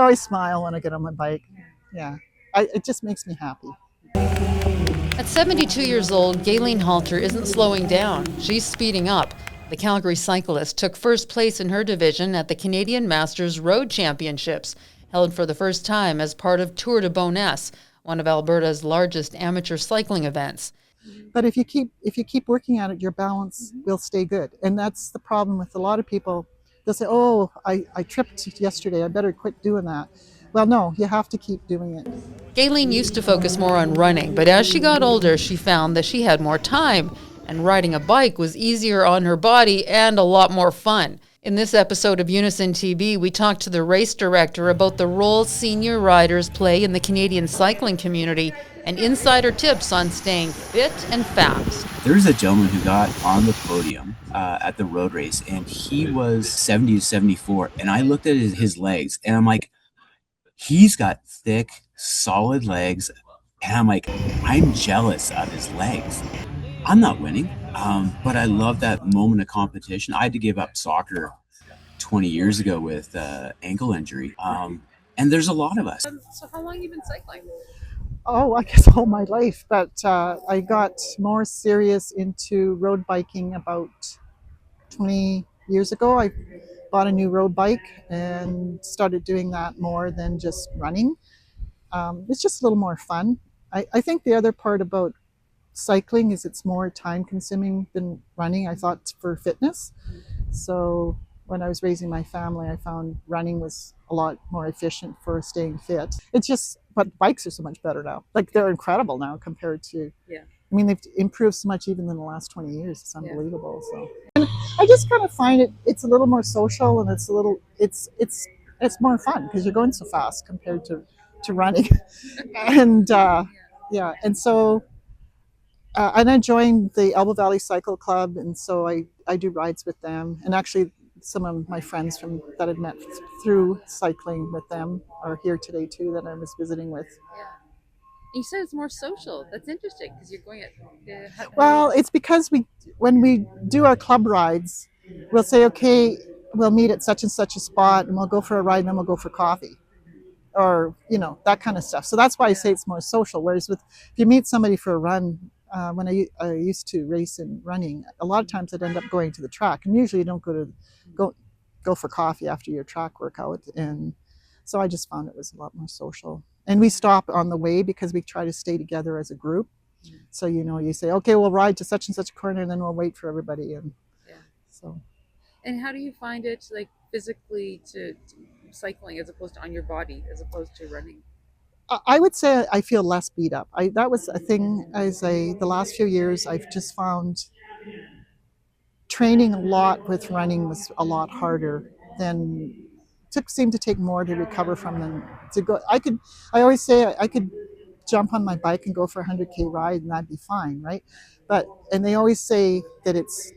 always smile when I get on my bike. Yeah, it just makes me happy. At 72 years old, Gaylene Halter isn't slowing down. She's speeding up. The Calgary Cyclist took first place in her division at the Canadian Masters Road Championships, held for the first time as part of Tour de Bowness, one of Alberta's largest amateur cycling events. But if you keep working at it, your balance will stay good. And that's the problem with a lot of people. They'll say, "Oh, I tripped yesterday. I better quit doing that." Well, no, you have to keep doing it. Gaylene used to focus more on running, but as she got older, she found that she had more time, and riding a bike was easier on her body and a lot more fun. In this episode of Unison TV, we talked to the race director about the role senior riders play in the Canadian cycling community and insider tips on staying fit and fast. There's a gentleman who got on the podium at the road race, and he was 70 to 74, and I looked at his legs, and I'm like, he's got thick, solid legs, and I'm like, I'm jealous of his legs. I'm not winning, but I love that moment of competition. I had to give up soccer 20 years ago with ankle injury, and there's a lot of us. So how long have you been cycling? Oh, I guess all my life. But I got more serious into road biking about 20 years ago. I bought a new road bike and started doing that more than just running. It's just a little more fun. I think the other part about cycling is it's more time consuming than running, I thought, for fitness. So when I was raising my family, I found running was a lot more efficient for staying fit. It's just, but bikes are so much better now. Like they're incredible now compared to, I mean, they've improved so much even in the last 20 years. It's unbelievable. So, and I just kind of find it's a little more social, and it's more fun because you're going so fast compared to running. And yeah, and so and I joined the Elbow Valley Cycle Club, and so I do rides with them. And actually, some of my friends that I'd met through cycling with them are here today too, that I was visiting with. You said it's more social. That's interesting because you're going at. Well, it's because when we do our club rides, we'll say, okay, we'll meet at such and such a spot, and we'll go for a ride, and then we'll go for coffee, or that kind of stuff. So that's why I say it's more social. Whereas if you meet somebody for a run, when I used to race in running, a lot of times I'd end up going to the track, and usually you don't go for coffee after your track workout. And so I just found it was a lot more social. And we stop on the way because we try to stay together as a group. So you say, okay, we'll ride to such and such a corner, and then we'll wait for everybody. And so. And how do you find it, like physically, to cycling as opposed to on your body, as opposed to running? I would say I feel less beat up. That was a thing the last few years I've just found training a lot with running was a lot harder than seemed to take more to recover from than to go. I always say I could jump on my bike and go for a 100K ride and that'd be fine, right? And they always say that it's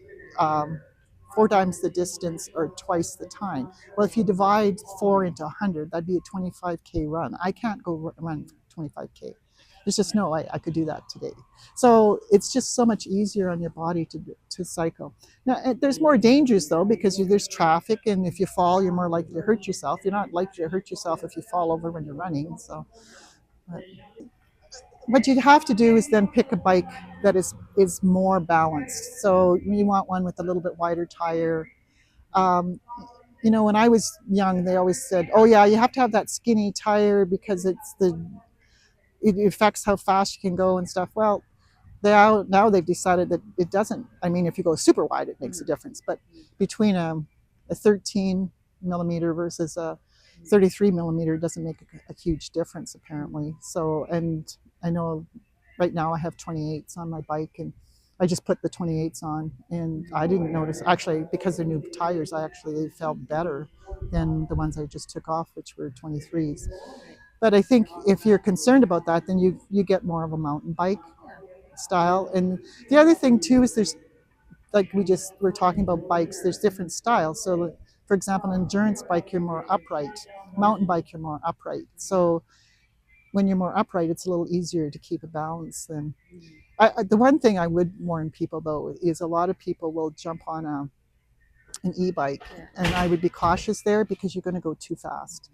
4 times the distance or twice the time. Well, if you divide 4 into 100, that'd be a 25K run. I can't go run 25K. There's just no way I could do that today. So it's just so much easier on your body to cycle. Now, there's more dangers though, because there's traffic, and if you fall, you're more likely to hurt yourself. You're not likely to hurt yourself if you fall over when you're running. So what you have to do is then pick a bike that is more balanced. So you want one with a little bit wider tire. When I was young, they always said, "Oh yeah, you have to have that skinny tire because it affects how fast you can go and stuff." Well, now they've decided that it doesn't. I mean, if you go super wide, it makes a difference. But between a 13 millimeter versus a 33 millimeter doesn't make a huge difference apparently. So, and I know right now I have 28s on my bike, and I just put the 28s on, and I didn't notice, actually, because they're new tires, they felt better than the ones I just took off, which were 23s. But I think if you're concerned about that, then you get more of a mountain bike style. And the other thing too is there's, like we're talking about bikes, there's different styles. So for example, an endurance bike, you're more upright. Mountain bike, you're more upright. So when you're more upright, it's a little easier to keep a balance than. The one thing I would warn people though is a lot of people will jump on an e-bike, and I would be cautious there because you're going to go too fast.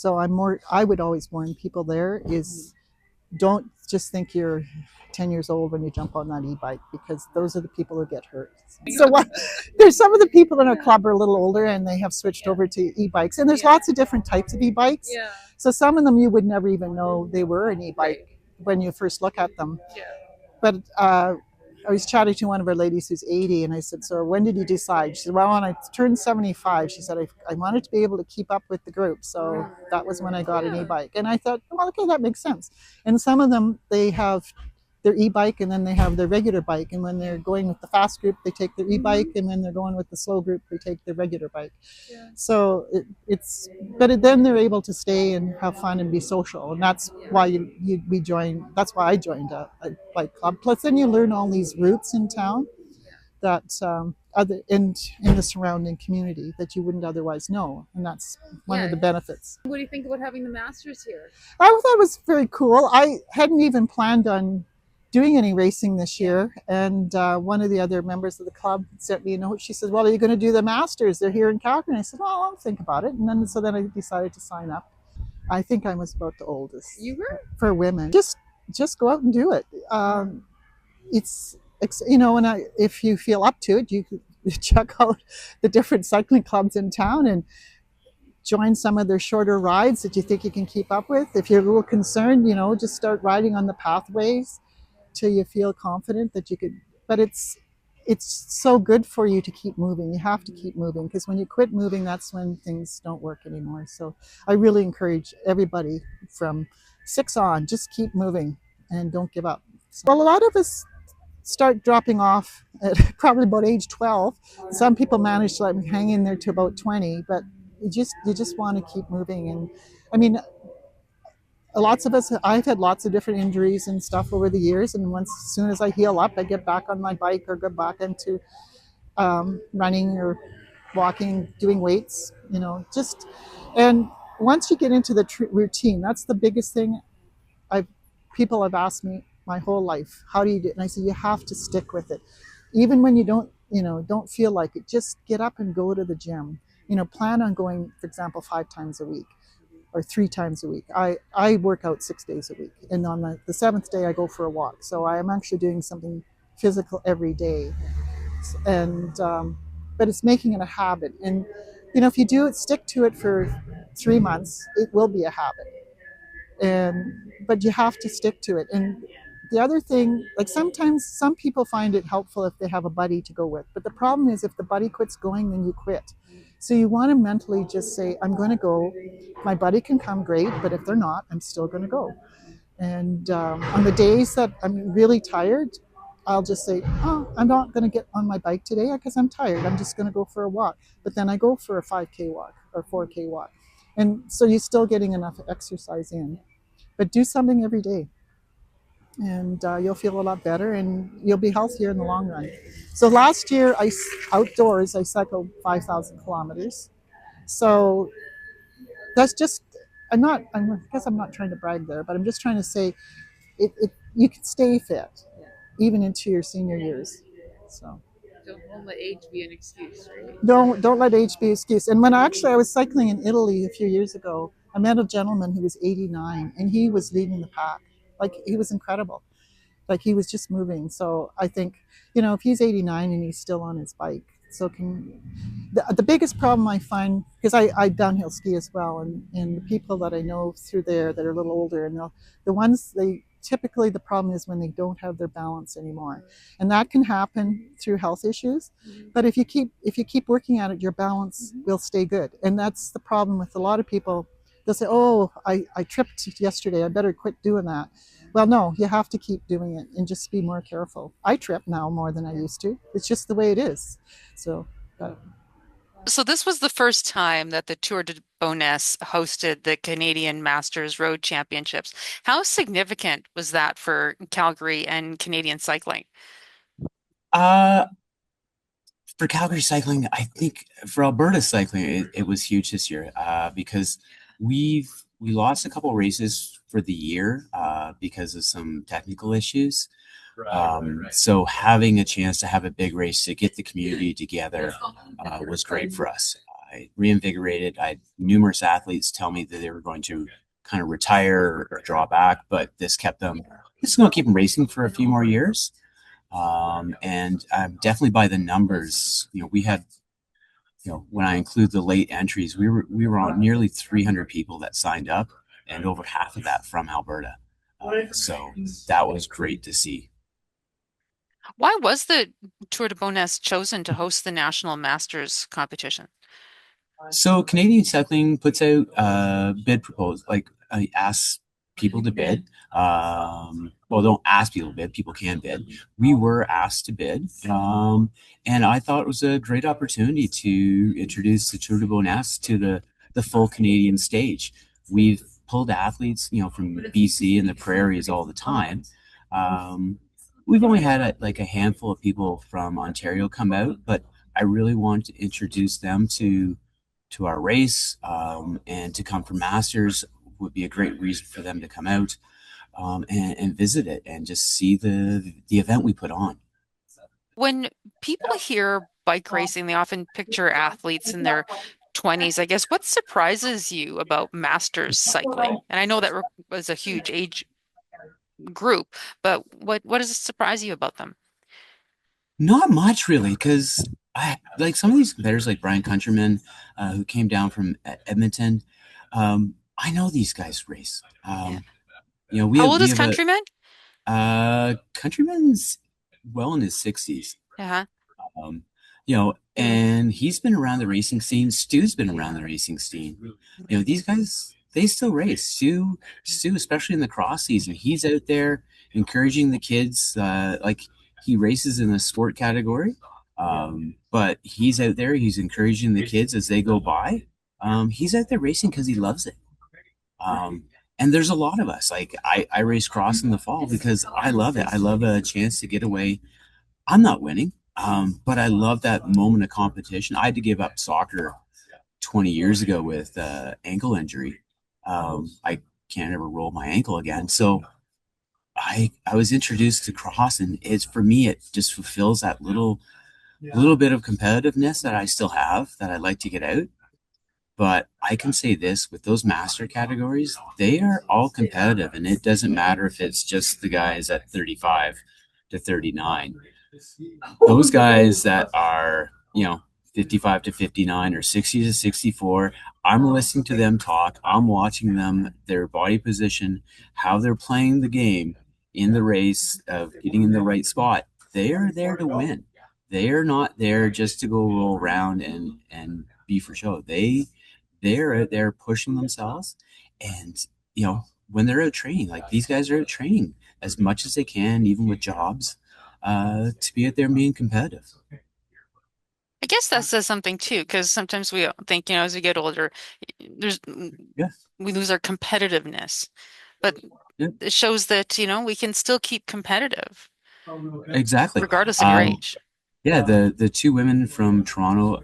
So I would always warn people there is don't just think you're 10 years old when you jump on that e-bike, because those are the people who get hurt. So there's some of the people in our club are a little older and they have switched over to e-bikes, and there's lots of different types of e-bikes. So some of them you would never even know they were an e-bike when you first look at them. But I was chatting to one of our ladies who's 80, and I said, so when did you decide? She said, well, when I turned 75, she said, I wanted to be able to keep up with the group. So that was when I got an e-bike. And I thought, well, okay, that makes sense. And some of them, they have their e-bike and then they have their regular bike. And when they're going with the fast group, they take their e-bike. And when they're going with the slow group, they take their regular bike. So then they're able to stay and have fun and be social. And that's why that's why I joined a bike club. Plus then you learn all these routes in town that other in the surrounding community that you wouldn't otherwise know. And that's one of the benefits. What do you think about having the Masters here? I thought it was very cool. I hadn't even planned on doing any racing this year, and one of the other members of the club sent me a note. She said, well, are you going to do the Masters? They're here in Calgary. And I said, well, I'll think about it. And then I decided to sign up. I think I was about the oldest. You were? For women. Just go out and do it. It's if you feel up to it, you could check out the different cycling clubs in town and join some of their shorter rides that you think you can keep up with. If you're a little concerned, just start riding on the pathways till you feel confident that you could. But it's so good for you to keep moving. You have to keep moving, because when you quit moving, that's when things don't work anymore. So I really encourage everybody from 6 on, just keep moving and don't give up. Well, a lot of us start dropping off at probably about age 12. Some people manage to hang in there to about 20, but you just want to keep moving. And I mean, lots of us, I've had lots of different injuries and stuff over the years, and as soon as I heal up, I get back on my bike or go back into running or walking, doing weights, and once you get into the routine, that's the biggest thing. People have asked me my whole life, how do you do it? And I say, you have to stick with it. Even when you don't feel like it, just get up and go to the gym. Plan on going, for example, 5 times a week or 3 times a week. I work out 6 days a week. And on the 7th day, I go for a walk. So I am actually doing something physical every day. And, but it's making it a habit. And, if you stick to it for 3 months, it will be a habit. But you have to stick to it. And the other thing, sometimes some people find it helpful if they have a buddy to go with. But the problem is if the buddy quits going, then you quit. So you want to mentally just say, I'm going to go. My buddy can come, great. But if they're not, I'm still going to go. And on the days that I'm really tired, I'll just say, I'm not going to get on my bike today because I'm tired. I'm just going to go for a walk. But then I go for a 5K walk or 4K walk. And so you're still getting enough exercise in. But do something every day. And you'll feel a lot better and you'll be healthier in the long run. So last year, outdoors, I cycled 5,000 kilometers. So that's just, I guess I'm not trying to brag there, but I'm just trying to say you can stay fit even into your senior years. So Don't let age be an excuse, right? Don't let age be an excuse. And when I was cycling in Italy a few years ago, I met a gentleman who was 89 and he was leading the pack. He was incredible. He was just moving. So I think, if he's 89 and he's still on his bike, so the biggest problem I find, because I downhill ski as well, and the people that I know through there that are a little older, and the ones typically the problem is when they don't have their balance anymore, and that can happen through health issues. But if you keep working at it, your balance will stay good. And that's the problem with a lot of people. They'll say, oh, I tripped yesterday, I better quit doing that. Well, no, you have to keep doing it and just be more careful. I trip now more than I used to. It's just the way it is. So this was the first time that the Tour de Bowness hosted the Canadian Masters Road Championships. How significant was that for Calgary and Canadian cycling? For Calgary cycling, I think for Alberta cycling, it was huge this year because we lost a couple races for the year because of some technical issues. So having a chance to have a big race to get the community together was great for us. reinvigorated. I had numerous athletes tell me that they were going to kind of retire or draw back, but this kept them. This is going to keep them racing for a few more years. And definitely by the numbers, we had, when I include the late entries, we were on nearly 300 people that signed up, and over half of that from Alberta. So that was great to see. Why was the Tour de Bowness chosen to host the National Masters competition? So Canadian Cycling puts out bid proposals, like asks people to bid. Well, don't ask people to bid; people can bid. We were asked to bid, and I thought it was a great opportunity to introduce the Tour de Bowness to the full Canadian stage. We've pulled athletes, from BC and the prairies all the time. We've only had like a handful of people from Ontario come out, but I really wanted to introduce them to our race, and to come for Masters would be a great reason for them to come out, and visit it and just see the event we put on. When people hear bike racing, they often picture athletes in their 20s. I guess what surprises you about Masters cycling? And I know that was a huge age group, but what does surprise you about them? Not much really, because I like some of these competitors, like Brian Countryman, who came down from Edmonton. I know these guys race. Yeah. We How have old we is have a Countryman? Countryman's well in his 60s. Yeah. Um, and he's been around the racing scene. Stu's been around the racing scene. These guys, they still race. Stu, especially in the cross season, he's out there encouraging the kids. Like he races in the sport category, but he's out there. He's encouraging the kids as they go by. He's out there racing because he loves it. And there's a lot of us. Like I race cross in the fall because I love it. I love a chance to get away. I'm not winning, but I love that moment of competition. I had to give up soccer 20 years ago with ankle injury. I can't ever roll my ankle again. So I was introduced to cross, and it's for me, it just fulfills that little bit of competitiveness that I still have that I like to get out. But I can say this with those master categories, they are all competitive, and it doesn't matter if it's just the guys at 35 to 39. Those guys that are, 55 to 59 or 60 to 64, I'm listening to them talk. I'm watching them, their body position, how they're playing the game in the race of getting in the right spot. They are there to win. They are not there just to go roll around and be for show. They're out there pushing themselves, and when they're out training, like these guys are out training as much as they can, even with jobs, to be out there being competitive. I guess that says something too, because sometimes we think, as we get older, there's Yeah, we lose our competitiveness. But yeah, it shows that, we can still keep competitive exactly. regardless of your age. Yeah, the two women from Toronto,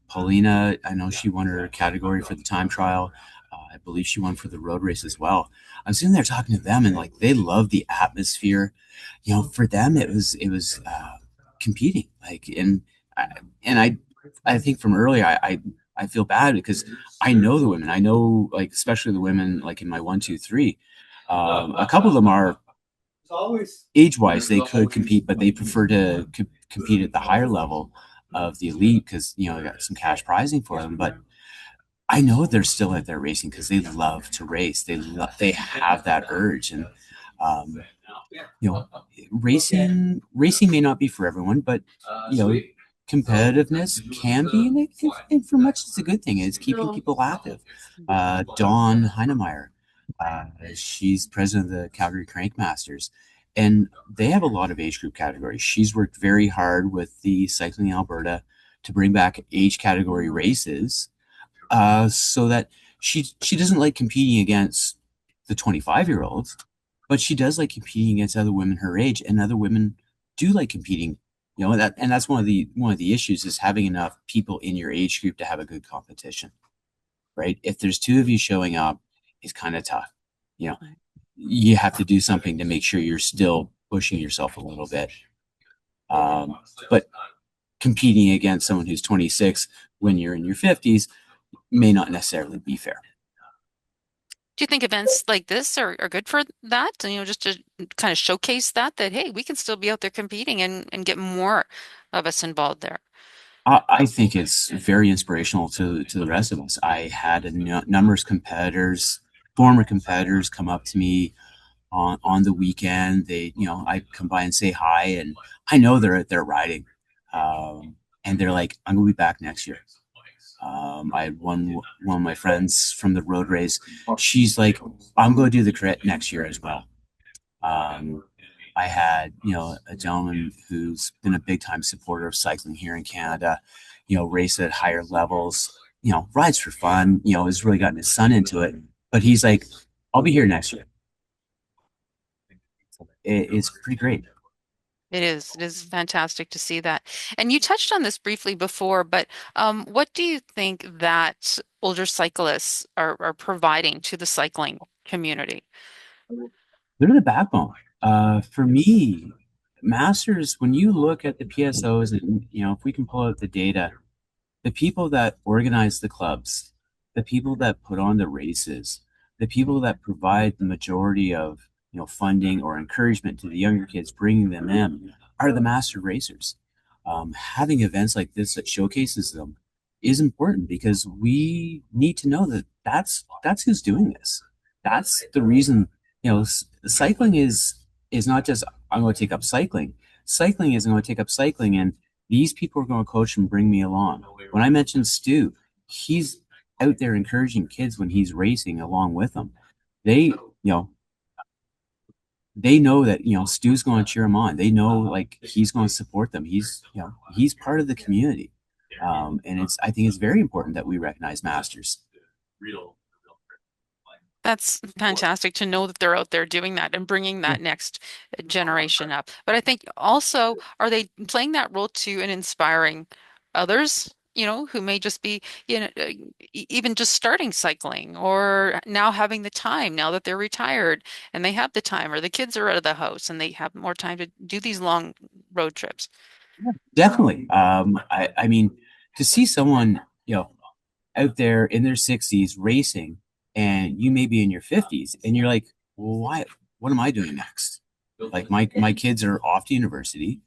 Paulina, I know she won her category for the time trial. I believe she won for the road race as well. I'm sitting there talking to them, and like they love the atmosphere. For them it was competing. Like, and I think from earlier I feel bad because I know the women. I know, like, especially the women like in my 1, 2, 3. A couple of them are age wise they could compete, but they prefer to compete at the higher level of the elite because they got some cash prizing for them. But I know they're still out there racing because they love to race. They have that urge, and um, you know, racing may not be for everyone, but you know, competitiveness can be, and for much it's a good thing. It's keeping people active. Dawn Heinemeyer, she's president of the Calgary Crank Masters, and they have a lot of age group categories. She's worked very hard with the Cycling Alberta to bring back age category races, so that she doesn't like competing against the 25-year-olds, but she does like competing against other women her age, and other women do like competing. That's one of the issues is having enough people in your age group to have a good competition, right? If there's two of you showing up, it's kind of tough. You know, you have to do something to make sure you're still pushing yourself a little bit. But competing against someone who's 26 when you're in your 50s may not necessarily be fair. Do you think events like this are good for that? Just to kind of showcase that, hey, we can still be out there competing and get more of us involved there. I think it's very inspirational to the rest of us. I had numerous competitors, former competitors, come up to me on the weekend. I come by and say hi, and I know they're riding, and they're like, "I'm gonna be back next year." I had one of my friends from the road race. She's like, "I'm going to do the crit next year as well." Um, I had, a gentleman who's been a big time supporter of cycling here in Canada, race at higher levels, rides for fun, has really gotten his son into it. But he's like, I'll be here next year. It's pretty great. It is. It is fantastic to see that. And you touched on this briefly before, but what do you think that older cyclists are providing to the cycling community? They're the backbone. For me, Masters, when you look at the PSOs and, if we can pull out the data, the people that organize the clubs, the people that put on the races, the people that provide the majority of funding or encouragement to the younger kids, bringing them in, are the master racers. Having events like this that showcases them is important because we need to know that that's who's doing this. That's the reason. Cycling is not just I'm going to take up cycling. Cycling is going to take up cycling, and these people are going to coach and bring me along. When I mentioned Stu, he's out there encouraging kids when he's racing along with them. They, they know that, Stu's going to cheer him on. They know like he's going to support them. He's part of the community. And I think it's very important that we recognize masters. That's fantastic to know that they're out there doing that and bringing that next generation up. But I think also, are they playing that role too in inspiring others, who may just be, even just starting cycling or now having the time now that they're retired and they have the time or the kids are out of the house and they have more time to do these long road trips. Definitely. I mean, to see someone, out there in their 60s racing and you may be in your 50s and you're like, well, why, what am I doing next? Like my kids are off to university.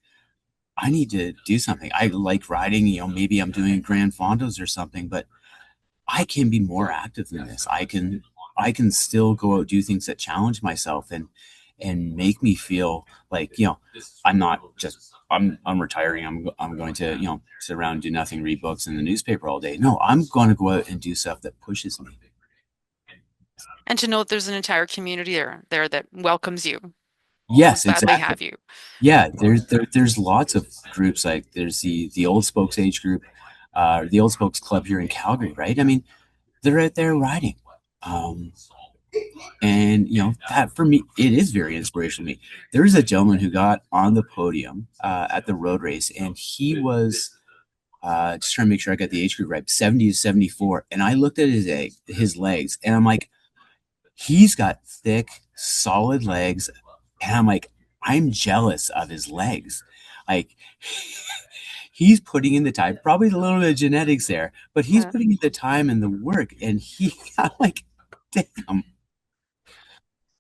I need to do something. I like riding, maybe I'm doing grand fondos or something, but I can be more active than this. I can still go out do things that challenge myself and make me feel like, I'm not just I'm retiring. I'm going to, sit around and do nothing, read books in the newspaper all day. No, I'm going to go out and do stuff that pushes me. And to know that there's an entire community there that welcomes you, will Yes, gladly exactly. have you. Yeah, there's lots of groups like there's the Old Spokes age group, the Old Spokes Club here in Calgary, right? I mean, they're out there riding. Um, and that for me, it is very inspirational to me. There's a gentleman who got on the podium at the road race, and he was just trying to make sure I got the age group right, 70 to 74. And I looked at his legs, and I'm like, he's got thick, solid legs, and I'm like, I'm jealous of his legs. Like he's putting in the time, probably a little bit of genetics there, but he's Yeah. putting in the time and the work, and I'm like, damn,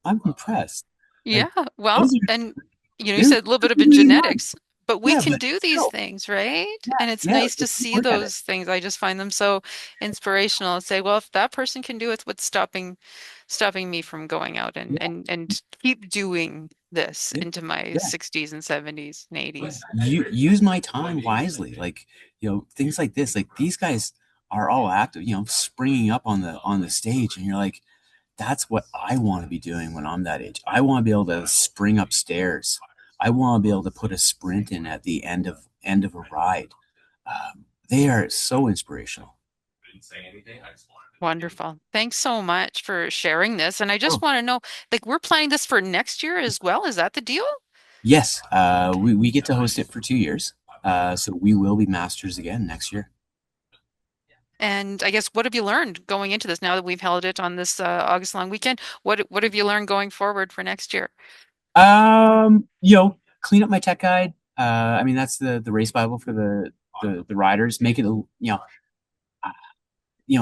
I'm impressed. Like Yeah, well, those are and you they're said a little bit of in really young. genetics, but we Yeah, can but do these still, things, right? yeah, And it's yeah, nice to if you see work at it. those things. I just find them so inspirational and say, well, if that person can do it, what's stopping me from going out and Yeah, and and keep doing this yeah, into my yeah. 60s and 70s and Yeah. 80s. Use my time wisely. Like, things like this. Like these guys are all active, springing up on the stage, and you're like, that's what I want to be doing when I'm that age. I want to be able to spring upstairs. I want to be able to put a sprint in at the end of a ride. They are so inspirational. Wonderful. Thanks so much for sharing this. And I just Oh, want to know, like, we're planning this for next year as well. Is that the deal? yes. We get to host it for 2 years. So we will be masters again next year. And I guess what have you learned going into this now that we've held it on this August long weekend? What have you learned going forward for next year? Clean up my tech guide. I mean, that's the race Bible for the riders, make it uh,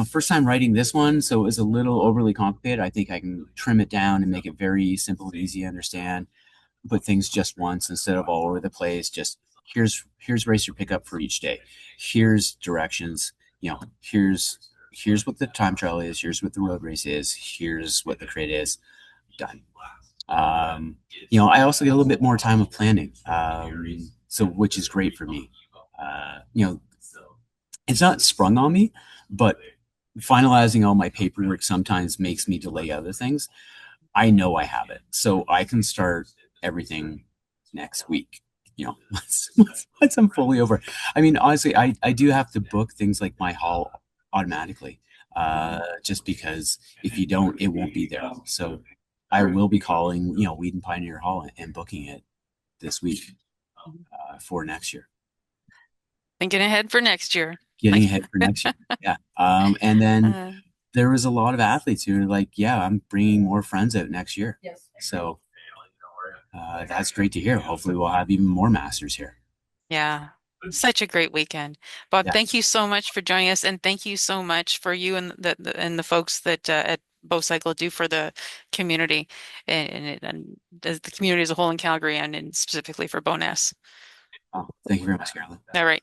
first time writing this one, so it was a little overly complicated. I think I can trim it down and make it very simple and easy to understand. Put things just once instead of all over the place. Just here's racer pickup for each day. Here's directions. Here's what the time trial is. Here's what the road race is. Here's what the crit is. Done. I also get a little bit more time of planning, so which is great for me. It's not sprung on me, but finalizing all my paperwork sometimes makes me delay other things. I know I have it, so I can start everything next week. Once I'm fully over. I mean, honestly, I do have to book things like my haul automatically, just because if you don't, it won't be there. So I will be calling, Weed and Pioneer Hall and booking it this week for next year. Thinking ahead for next year. Getting ahead for next year. Yeah. And then there was a lot of athletes who were like, yeah, I'm bringing more friends out next year. Yes. So that's great to hear. Hopefully we'll have even more masters here. Yeah. Such a great weekend. Bob, Yeah. thank you so much for joining us, and thank you so much for you and the folks that at BowCycle do for the community and the community as a whole in Calgary and specifically for Bowness. Oh, thank you very much, Carolyn. All right.